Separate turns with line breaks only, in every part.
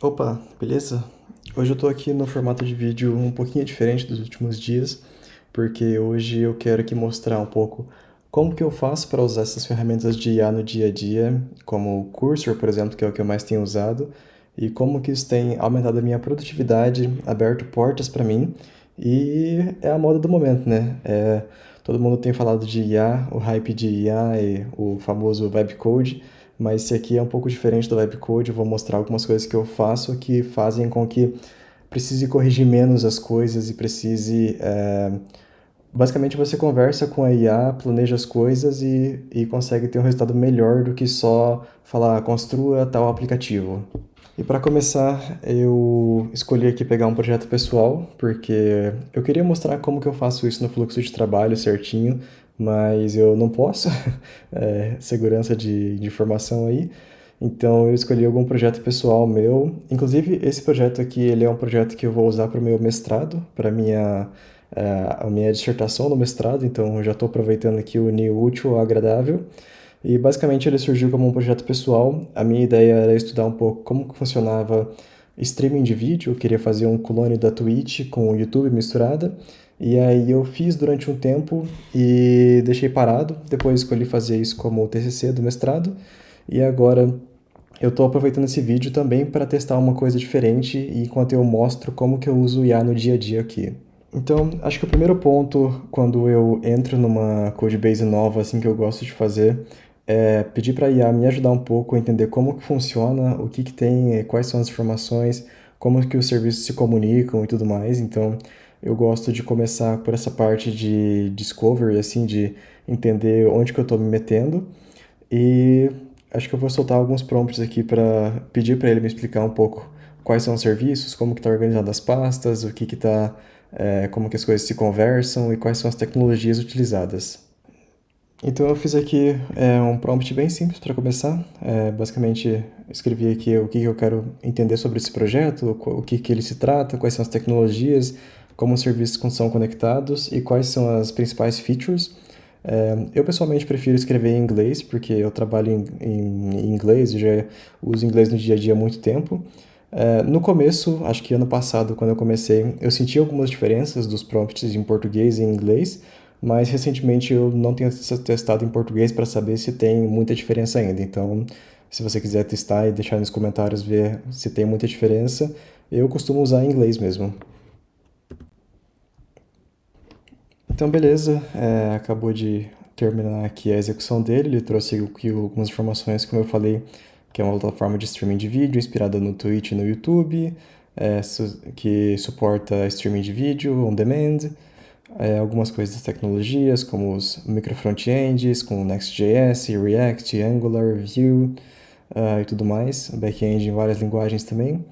Opa, beleza? Hoje eu tô aqui no formato de vídeo um pouquinho diferente dos últimos dias, porque hoje eu quero aqui mostrar um pouco como que eu faço para usar essas ferramentas de IA no dia a dia, como o Cursor, por exemplo, que é o que eu mais tenho usado, e como que isso tem aumentado a minha produtividade, aberto portas para mim, e é a moda do momento, né? Todo mundo tem falado de IA, o hype de IA e o famoso vibe code, mas esse aqui é um pouco diferente do vibe code. Eu vou mostrar algumas coisas que eu faço que fazem com que precise corrigir menos as coisas e precise. Basicamente, você conversa com a IA, planeja as coisas e consegue ter um resultado melhor do que só falar construa tal aplicativo. E para começar, eu escolhi aqui pegar um projeto pessoal, porque eu queria mostrar como que eu faço isso no fluxo de trabalho certinho, mas eu não posso, segurança de informação aí. Então eu escolhi algum projeto pessoal meu. Inclusive, esse projeto aqui, ele é um projeto que eu vou usar para o meu mestrado, para a minha dissertação no mestrado, então eu já estou aproveitando aqui o unir o útil ao agradável. E basicamente ele surgiu como um projeto pessoal. A minha ideia era estudar um pouco como que funcionava streaming de vídeo. Eu queria fazer um clone da Twitch com o YouTube misturada. E aí eu fiz durante um tempo e deixei parado. Depois escolhi fazer isso como TCC do mestrado. E agora eu estou aproveitando esse vídeo também para testar uma coisa diferente e enquanto eu mostro como que eu uso o IA no dia a dia aqui. Então, acho que o primeiro ponto quando eu entro numa codebase nova, assim, que eu gosto de fazer, é pedir para a IA me ajudar um pouco a entender como que funciona, o que que tem, quais são as informações, como que os serviços se comunicam e tudo mais. Então, eu gosto de começar por essa parte de discovery, assim, de entender onde que eu estou me metendo. E acho que eu vou soltar alguns prompts aqui para pedir para ele me explicar um pouco quais são os serviços, como que está organizado as pastas, o que que tá, como que as coisas se conversam e quais são as tecnologias utilizadas. Então eu fiz aqui um prompt bem simples para começar. Basicamente escrevi aqui o que que eu quero entender sobre esse projeto, o que que ele se trata, quais são as tecnologias, como os serviços são conectados e quais são as principais features. Eu pessoalmente prefiro escrever em inglês, porque eu trabalho em inglês e já uso inglês no dia a dia há muito tempo. No começo, acho que ano passado, quando eu comecei, eu senti algumas diferenças dos prompts em português e em inglês, mas recentemente eu não tenho testado em português para saber se tem muita diferença ainda. Então, se você quiser testar e deixar nos comentários ver se tem muita diferença, eu costumo usar em inglês mesmo. Então, beleza, acabou de terminar aqui a execução dele. Ele trouxe aqui algumas informações, como eu falei, que é uma plataforma de streaming de vídeo inspirada no Twitch e no YouTube, que suporta streaming de vídeo on demand, algumas coisas das tecnologias, como os micro frontends com Next.js, React, Angular, Vue, e tudo mais, back-end em várias linguagens também.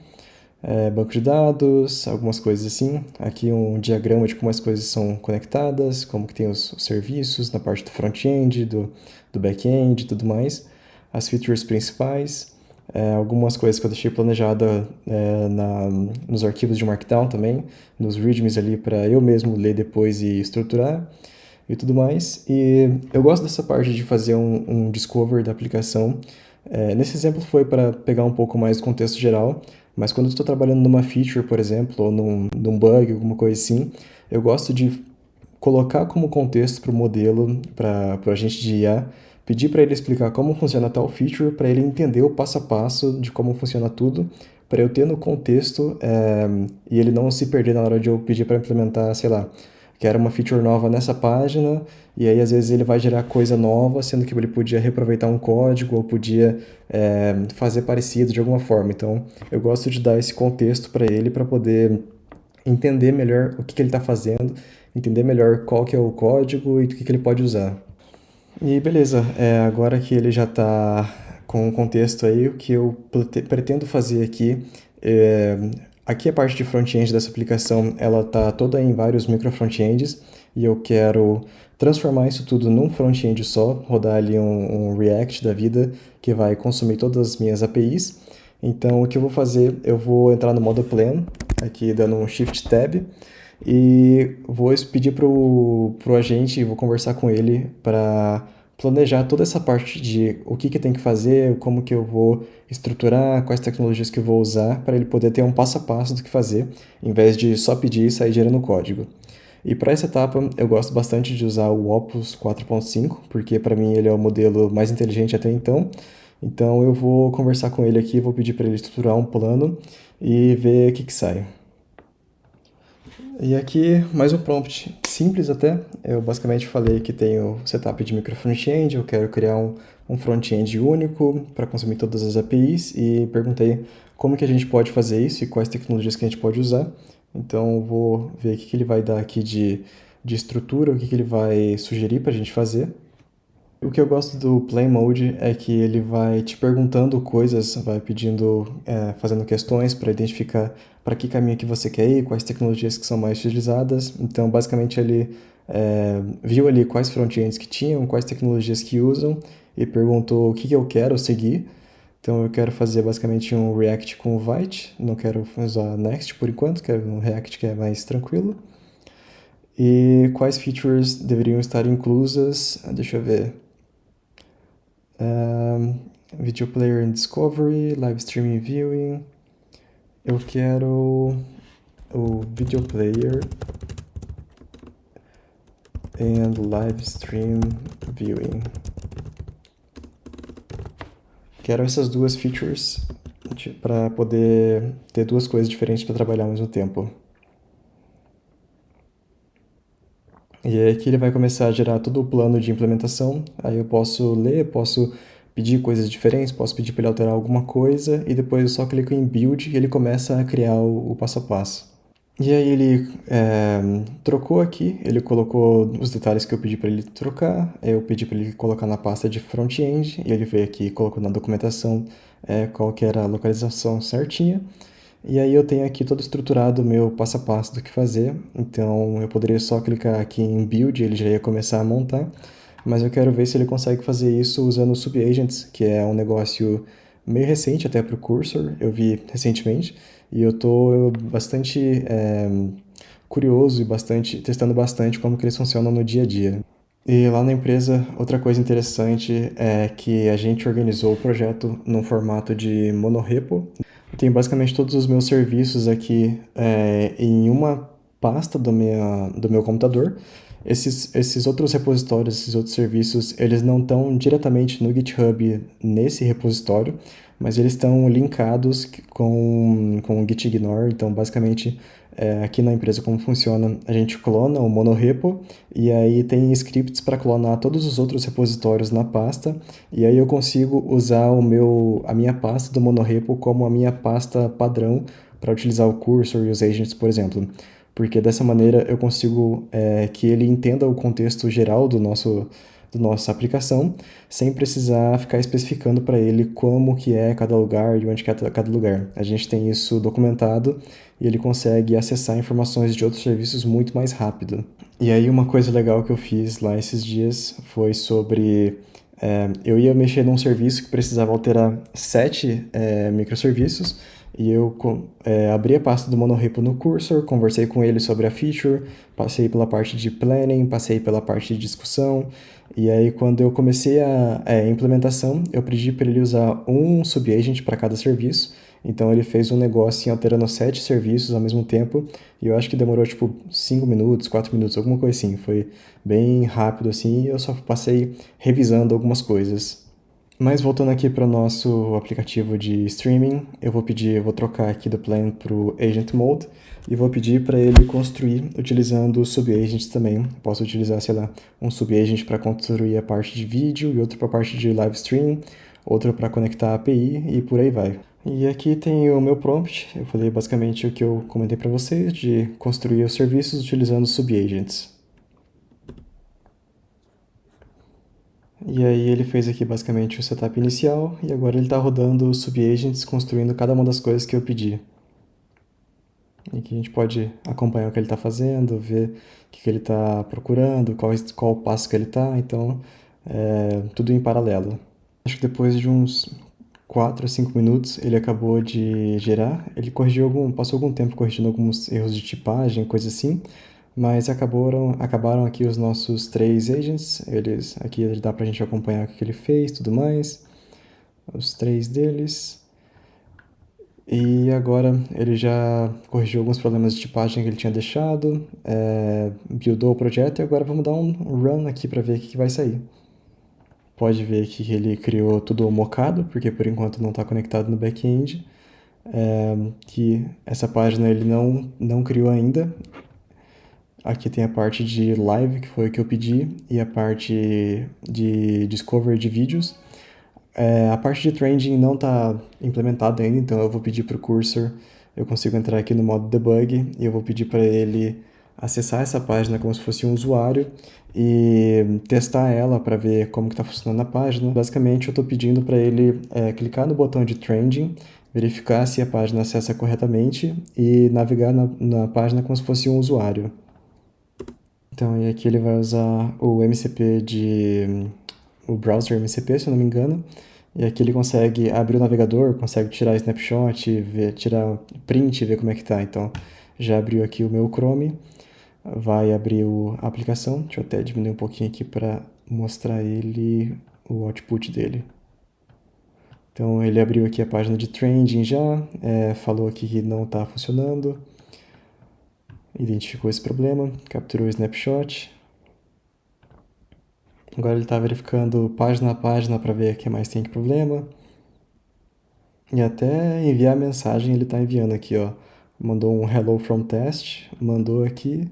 Banco de dados, algumas coisas assim. Aqui um diagrama de como as coisas são conectadas, como que tem os serviços na parte do front-end, do back-end e tudo mais. As features principais, algumas coisas que eu deixei planejada nos arquivos de Markdown também, nos readmes ali para eu mesmo ler depois e estruturar e tudo mais. E eu gosto dessa parte de fazer um discover da aplicação. Nesse exemplo foi para pegar um pouco mais do contexto geral, mas quando eu estou trabalhando numa feature, por exemplo, ou num bug, alguma coisa assim, eu gosto de colocar como contexto para o modelo, para o agente de IA, pedir para ele explicar como funciona tal feature, para ele entender o passo a passo de como funciona tudo, para eu ter no contexto e ele não se perder na hora de eu pedir para implementar, sei lá, quero uma feature nova nessa página, e aí às vezes ele vai gerar coisa nova, sendo que ele podia reaproveitar um código ou podia fazer parecido de alguma forma. Então eu gosto de dar esse contexto para ele para poder entender melhor o que que ele está fazendo, entender melhor qual que é o código e o que que ele pode usar. E beleza, agora que ele já está com o contexto aí, o que eu pretendo fazer aqui é... Aqui a parte de front-end dessa aplicação, ela está toda em vários micro front-ends e eu quero transformar isso tudo num front-end só, rodar ali um React da vida que vai consumir todas as minhas APIs. Então o que eu vou fazer, eu vou entrar no modo plan, aqui dando um Shift Tab, e vou pedir pro agente, vou conversar com ele para planejar toda essa parte de o que tem que fazer, como que eu vou estruturar, quais tecnologias que eu vou usar, para ele poder ter um passo a passo do que fazer, em vez de só pedir e sair gerando código. E para essa etapa, eu gosto bastante de usar o Opus 4.5, porque para mim ele é o modelo mais inteligente até então. Então eu vou conversar com ele aqui, vou pedir para ele estruturar um plano e ver o que sai. E aqui, mais um prompt simples até. Eu basicamente falei que tenho setup de micro front-end, eu quero criar um front-end único para consumir todas as APIs e perguntei como que a gente pode fazer isso e quais tecnologias que a gente pode usar. Então, eu vou ver o que ele vai dar aqui de estrutura, o que ele vai sugerir para a gente fazer. O que eu gosto do Play Mode é que ele vai te perguntando coisas, vai pedindo, fazendo questões para identificar para que caminho que você quer ir, quais tecnologias que são mais utilizadas. Então, basicamente, ele viu ali quais front-ends que tinham, quais tecnologias que usam e perguntou o que eu quero seguir. Então, eu quero fazer basicamente um React com Vite, não quero usar Next por enquanto, quero um React que é mais tranquilo. E quais features deveriam estar inclusas? Deixa eu ver. Video Player and Discovery, Live Streaming Viewing. Eu quero o Video Player and Live Stream Viewing. Quero essas duas features para poder ter duas coisas diferentes para trabalhar ao mesmo tempo. E aí aqui ele vai começar a gerar todo o plano de implementação. Aí eu posso ler, posso pedir coisas diferentes, posso pedir para ele alterar alguma coisa e depois eu só clico em Build e ele começa a criar o passo a passo. E aí ele trocou aqui, ele colocou os detalhes que eu pedi para ele trocar, eu pedi para ele colocar na pasta de front-end e ele veio aqui e colocou na documentação qual que era a localização certinha. E aí eu tenho aqui todo estruturado o meu passo a passo do que fazer, então eu poderia só clicar aqui em Build, ele já ia começar a montar, mas eu quero ver se ele consegue fazer isso usando o Subagents, que é um negócio meio recente até para o Cursor, eu vi recentemente, e eu estou bastante curioso e testando bastante como que eles funcionam no dia a dia. E lá na empresa, outra coisa interessante é que a gente organizou o projeto num formato de monorepo. Tenho basicamente todos os meus serviços aqui em uma pasta do meu computador. Esses outros repositórios, esses outros serviços, eles não estão diretamente no GitHub nesse repositório, mas eles estão linkados com o gitignore. Então, basicamente, aqui na empresa como funciona, a gente clona o monorepo e aí tem scripts para clonar todos os outros repositórios na pasta e aí eu consigo usar a minha pasta do monorepo como a minha pasta padrão para utilizar o cursor e os agents, por exemplo. Porque dessa maneira eu consigo que ele entenda o contexto geral do nossa aplicação, sem precisar ficar especificando para ele como que é cada lugar e onde que é cada lugar. A gente tem isso documentado e ele consegue acessar informações de outros serviços muito mais rápido. E aí uma coisa legal que eu fiz lá esses dias foi sobre... eu ia mexer num serviço que precisava alterar 7 microserviços e eu abri a pasta do monorepo no Cursor, conversei com ele sobre a feature, passei pela parte de planning, passei pela parte de discussão, e aí quando eu comecei a implementação, eu pedi para ele usar um subagent para cada serviço, então ele fez um negócio alterando 7 serviços ao mesmo tempo, e eu acho que demorou tipo 5 minutos, 4 minutos, alguma coisa assim, foi bem rápido assim, e eu só passei revisando algumas coisas. Mas voltando aqui para o nosso aplicativo de streaming, eu vou trocar aqui do plan para o Agent Mode e vou pedir para ele construir utilizando subagents também. Posso utilizar, sei lá, um subagent para construir a parte de vídeo e outro para a parte de live stream, outro para conectar a API e por aí vai. E aqui tem o meu prompt, eu falei basicamente o que eu comentei para vocês, de construir os serviços utilizando subagents. E aí ele fez aqui basicamente o setup inicial e agora ele está rodando os subagents construindo cada uma das coisas que eu pedi. E aqui a gente pode acompanhar o que ele está fazendo, ver o que ele está procurando, qual o passo que ele está, então tudo em paralelo. Acho que depois de uns 4 a 5 minutos ele acabou de gerar, ele passou algum tempo corrigindo alguns erros de tipagem, coisa assim, Mas acabaram aqui os nossos 3 agents, aqui dá pra gente acompanhar o que ele fez, tudo mais, os 3 deles. E agora ele já corrigiu alguns problemas de tipagem que ele tinha deixado, buildou o projeto e agora vamos dar um run aqui para ver o que vai sair. Pode ver que ele criou tudo mocado, porque por enquanto não está conectado no back-end, que essa página ele não criou ainda. Aqui tem a parte de live, que foi o que eu pedi, e a parte de discovery de vídeos. A parte de trending não está implementada ainda, então eu vou pedir para o cursor, eu consigo entrar aqui no modo debug e eu vou pedir para ele acessar essa página como se fosse um usuário e testar ela para ver como que está funcionando a página. Basicamente eu estou pedindo para ele clicar no botão de trending, verificar se a página acessa corretamente e navegar na página como se fosse um usuário. Então, e aqui ele vai usar o MCP o browser MCP, se eu não me engano, e aqui ele consegue abrir o navegador, consegue tirar snapshot, tirar print e ver como é que tá. Então, já abriu aqui o meu Chrome, vai abrir a aplicação. Deixa eu até diminuir um pouquinho aqui para mostrar ele o output dele. Então, ele abriu aqui a página de trending já, falou aqui que não está funcionando, identificou esse problema, capturou o snapshot. Agora ele está verificando página a página para ver o que mais tem de problema. E até enviar a mensagem ele está enviando aqui, ó. Mandou um hello from test, mandou aqui.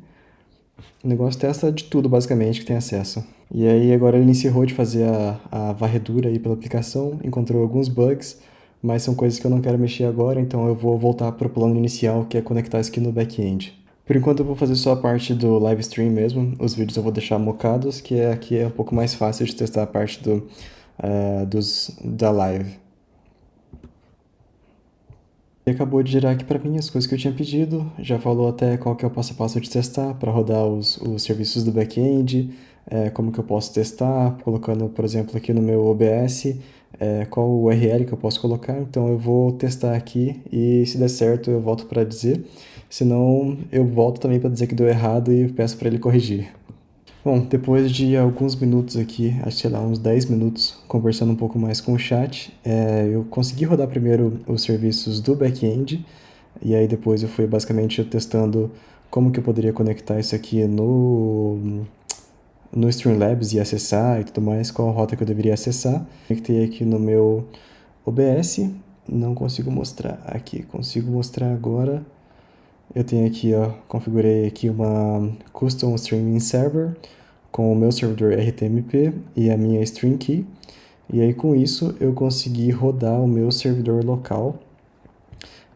O negócio testa de tudo, basicamente, que tem acesso. E aí agora ele encerrou de fazer a varredura aí pela aplicação, encontrou alguns bugs, mas são coisas que eu não quero mexer agora, então eu vou voltar para o plano inicial, que é conectar isso aqui no back-end. Por enquanto eu vou fazer só a parte do live stream mesmo, os vídeos eu vou deixar mocados, que aqui é um pouco mais fácil de testar a parte da live. Ele acabou de gerar aqui para mim as coisas que eu tinha pedido, já falou até qual que é o passo a passo de testar para rodar os serviços do back-end, como que eu posso testar, colocando, por exemplo, aqui no meu OBS, qual o URL que eu posso colocar. Então eu vou testar aqui e se der certo eu volto para dizer, senão eu volto também para dizer que deu errado e peço para ele corrigir. Bom, depois de alguns minutos aqui, acho que sei lá, uns 10 minutos, conversando um pouco mais com o chat, eu consegui rodar primeiro os serviços do back-end, e aí depois eu fui basicamente testando como que eu poderia conectar isso aqui no Streamlabs e acessar e tudo mais, qual rota que eu deveria acessar. Conectei aqui no meu OBS, não consigo mostrar aqui, consigo mostrar agora. Eu tenho aqui, ó, configurei aqui uma Custom Streaming Server com o meu servidor RTMP e a minha Stream Key. E aí com isso eu consegui rodar o meu servidor local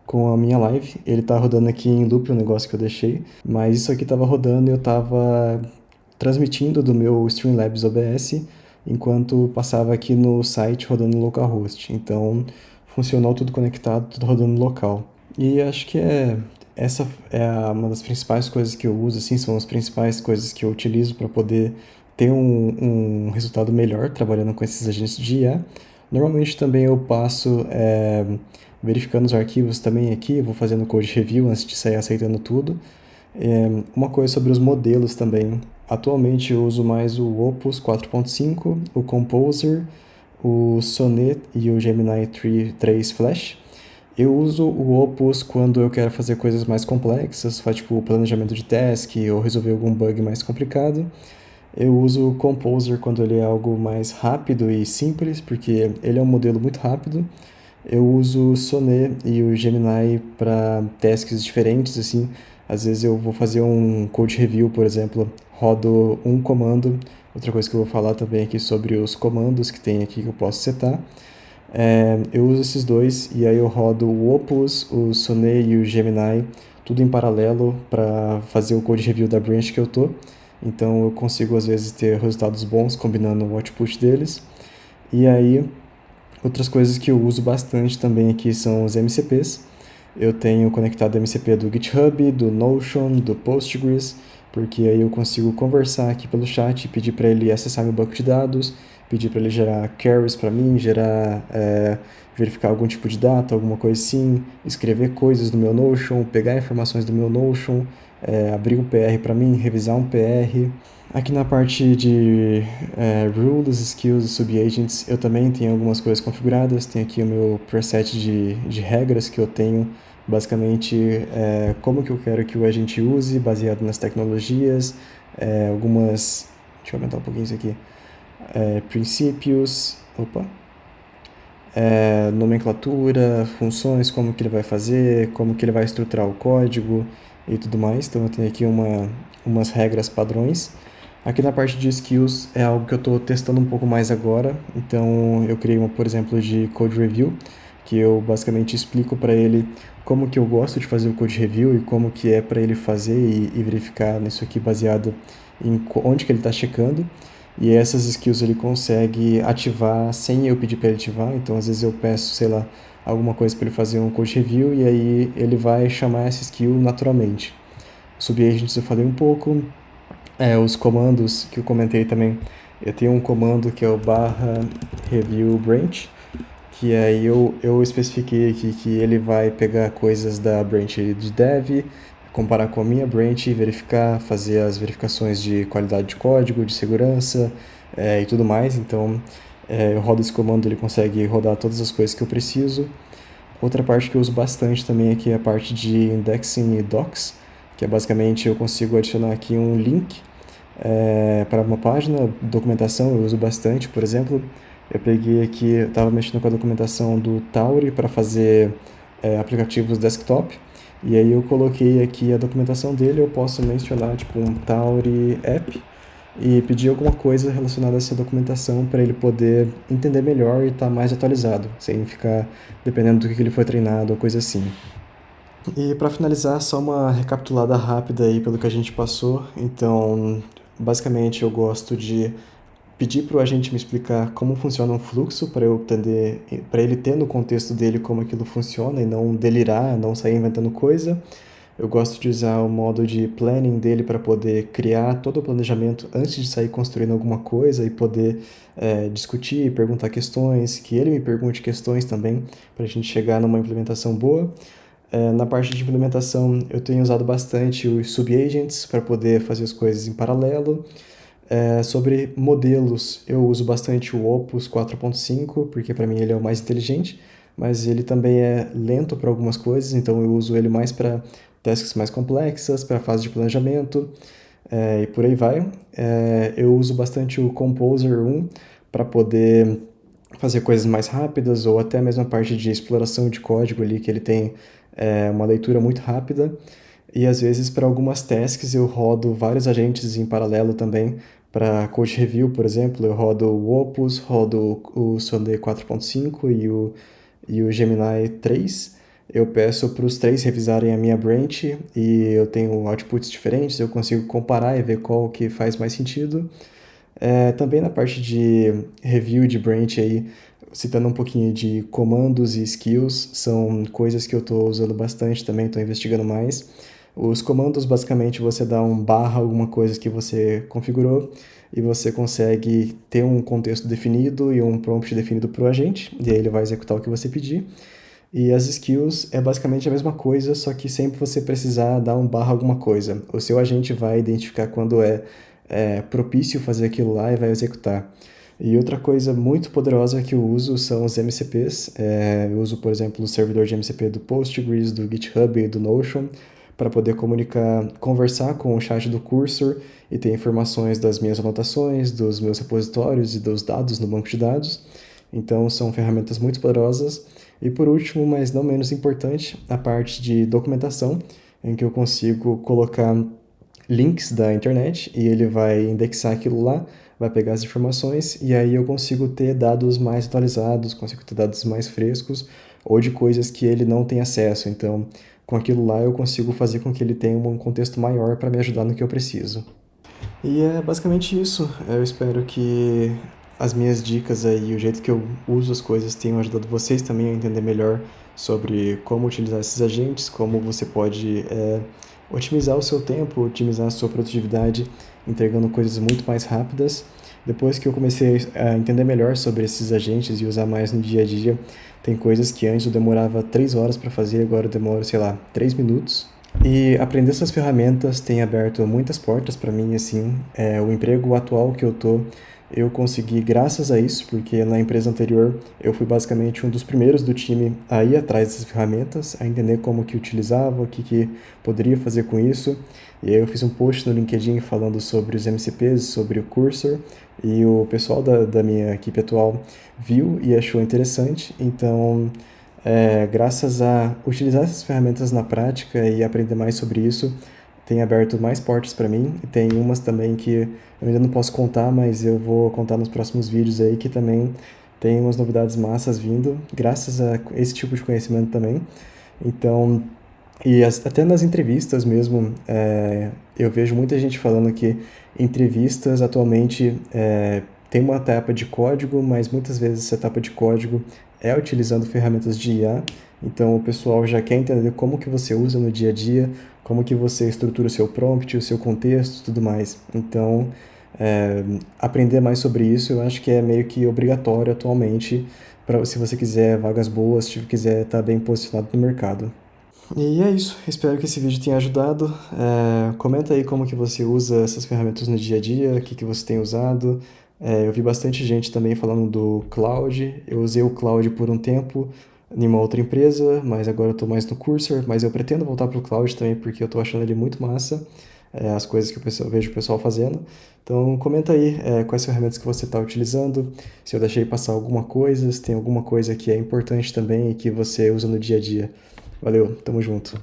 com a minha live. Ele tá rodando aqui em loop o negócio que eu deixei, mas isso aqui tava rodando e eu tava transmitindo do meu Streamlabs OBS enquanto passava aqui no site rodando no localhost. Então funcionou tudo conectado, tudo rodando local. E acho que essa é uma das principais coisas que eu uso, assim, são as principais coisas que eu utilizo para poder ter um resultado melhor trabalhando com esses agentes de IA. Normalmente também eu passo verificando os arquivos também aqui, vou fazendo code review antes de sair aceitando tudo. Uma coisa sobre os modelos também. Atualmente eu uso mais o Opus 4.5, o Composer, o Sonnet e o Gemini 3 Flash. Eu uso o Opus quando eu quero fazer coisas mais complexas, faz tipo planejamento de task ou resolver algum bug mais complicado. Eu uso o Composer quando ele é algo mais rápido e simples, porque ele é um modelo muito rápido. Eu uso o Sonnet e o Gemini para tasks diferentes, assim. Às vezes eu vou fazer um code review, por exemplo, rodo um comando. Outra coisa que eu vou falar também aqui sobre os comandos que tem aqui que eu posso setar. Eu uso esses dois e aí eu rodo o Opus, o Sonnet e o Gemini, tudo em paralelo para fazer o code review da branch que eu tô. Então eu consigo às vezes ter resultados bons combinando o output deles. E aí, outras coisas que eu uso bastante também aqui são os MCPs. Eu tenho conectado o MCP do GitHub, do Notion, do Postgres, porque aí eu consigo conversar aqui pelo chat, pedir para ele acessar meu banco de dados, pedir para ele gerar queries para mim, verificar algum tipo de data, alguma coisa assim, escrever coisas no meu Notion, pegar informações do meu Notion, abrir um PR para mim, revisar um PR. Aqui na parte de rules, skills e subagents, eu também tenho algumas coisas configuradas. Tem aqui o meu preset de regras que eu tenho, basicamente como que eu quero que o agente use, baseado nas tecnologias, algumas... Deixa eu aumentar um pouquinho isso aqui. Princípios, nomenclatura, funções, como que ele vai fazer, como que ele vai estruturar o código e tudo mais. Então eu tenho aqui umas regras padrões. Aqui na parte de skills é algo que eu estou testando um pouco mais agora. Então eu criei uma, por exemplo, de code review, que eu basicamente explico para ele como que eu gosto de fazer o code review e como que é para ele fazer e verificar nisso aqui baseado em onde que ele está checando. E essas skills ele consegue ativar sem eu pedir para ele ativar. Então às vezes eu peço, sei lá, alguma coisa para ele fazer um code review e aí ele vai chamar essa skill naturalmente. Subagents eu falei um pouco. Os comandos que eu comentei também, eu tenho um comando que é o /review_branch, que aí eu especifiquei aqui que ele vai pegar coisas da branch de dev, comparar com a minha branch, verificar, fazer as verificações de qualidade de código, de segurança e tudo mais. Então eu rodo esse comando, ele consegue rodar todas as coisas que eu preciso. Outra parte que eu uso bastante também aqui é a parte de indexing e docs, que é basicamente eu consigo adicionar aqui um link para uma página, documentação eu uso bastante. Por exemplo, eu peguei aqui, eu estava mexendo com a documentação do Tauri para fazer aplicativos desktop, e aí eu coloquei aqui a documentação dele. Eu posso mencionar tipo um Tauri app e pedir alguma coisa relacionada a essa documentação para ele poder entender melhor e estar mais atualizado, sem ficar dependendo do que ele foi treinado ou coisa assim. E para finalizar, só uma recapitulada rápida aí pelo que a gente passou. Então, basicamente eu gosto de pedir para o agente me explicar como funciona um fluxo para eu entender, para ele ter no contexto dele como aquilo funciona e não delirar, não sair inventando coisa. Eu gosto de usar o modo de planning dele para poder criar todo o planejamento antes de sair construindo alguma coisa e poder discutir, perguntar questões, que ele me pergunte questões também, para a gente chegar numa implementação boa. Na parte de implementação, eu tenho usado bastante os subagents para poder fazer as coisas em paralelo. Sobre modelos, eu uso bastante o Opus 4.5, porque para mim ele é o mais inteligente, mas ele também é lento para algumas coisas, então eu uso ele mais para tasks mais complexas, para fase de planejamento, e por aí vai. Eu uso bastante o Composer 1 para poder fazer coisas mais rápidas, ou até mesmo a parte de exploração de código ali, que ele tem uma leitura muito rápida. E às vezes para algumas tasks eu rodo vários agentes em paralelo também. Para code review, por exemplo, eu rodo o Opus, rodo o Sunday 4.5 e o Gemini 3. Eu peço para os três revisarem a minha branch e eu tenho outputs diferentes, eu consigo comparar e ver qual que faz mais sentido. Também na parte de review de branch aí, citando um pouquinho de comandos e skills, são coisas que eu estou usando bastante também, estou investigando mais. Os comandos, basicamente, você dá um barra alguma coisa que você configurou e você consegue ter um contexto definido e um prompt definido para o agente, e aí ele vai executar o que você pedir. E as skills é basicamente a mesma coisa, só que sempre você precisar dar um barra alguma coisa. O seu agente vai identificar quando é propício fazer aquilo lá e vai executar. E outra coisa muito poderosa que eu uso são os MCPs. Eu uso, por exemplo, o servidor de MCP do Postgres, do GitHub e do Notion para poder conversar com o chat do Cursor e ter informações das minhas anotações, dos meus repositórios e dos dados no banco de dados. Então, são ferramentas muito poderosas. E por último, mas não menos importante, a parte de documentação, em que eu consigo colocar links da internet e ele vai indexar aquilo lá, vai pegar as informações e aí eu consigo ter dados mais atualizados, consigo ter dados mais frescos ou de coisas que ele não tem acesso. Então, com aquilo lá eu consigo fazer com que ele tenha um contexto maior para me ajudar no que eu preciso. E é basicamente isso. Eu espero que as minhas dicas aí, o jeito que eu uso as coisas tenham ajudado vocês também a entender melhor sobre como utilizar esses agentes, como você pode otimizar o seu tempo, otimizar a sua produtividade, entregando coisas muito mais rápidas. Depois que eu comecei a entender melhor sobre esses agentes e usar mais no dia a dia, tem coisas que antes eu demorava 3 horas para fazer, agora eu demoro, sei lá, 3 minutos. E aprender essas ferramentas tem aberto muitas portas para mim, assim. O emprego atual que eu tô, eu consegui graças a isso, porque na empresa anterior eu fui basicamente um dos primeiros do time a ir atrás dessas ferramentas, a entender como que utilizava, o que poderia fazer com isso. E aí eu fiz um post no LinkedIn falando sobre os MCPs, sobre o Cursor, e o pessoal da minha equipe atual viu e achou interessante. Então, graças a utilizar essas ferramentas na prática e aprender mais sobre isso, tem aberto mais portas para mim. E tem umas também que eu ainda não posso contar, mas eu vou contar nos próximos vídeos aí, que também tem umas novidades massas vindo, graças a esse tipo de conhecimento também. Então, até nas entrevistas mesmo, eu vejo muita gente falando que entrevistas atualmente tem uma etapa de código, mas muitas vezes essa etapa de código é utilizando ferramentas de IA. Então o pessoal já quer entender como que você usa no dia a dia, como que você estrutura o seu prompt, o seu contexto e tudo mais. Então, aprender mais sobre isso eu acho que é meio que obrigatório atualmente, se você quiser vagas boas, se quiser estar bem posicionado no mercado. E é isso, espero que esse vídeo tenha ajudado. Comenta aí como que você usa essas ferramentas no dia a dia, o que você tem usado. Eu vi bastante gente também falando do Cloud. Eu usei o Cloud por um tempo em uma outra empresa, mas agora eu estou mais no Cursor. Mas eu pretendo voltar para o Cloud também, porque eu estou achando ele muito massa, as coisas que eu vejo o pessoal fazendo. Então comenta aí quais ferramentas que você está utilizando, se eu deixei passar alguma coisa, se tem alguma coisa que é importante também e que você usa no dia a dia. Valeu, tamo junto.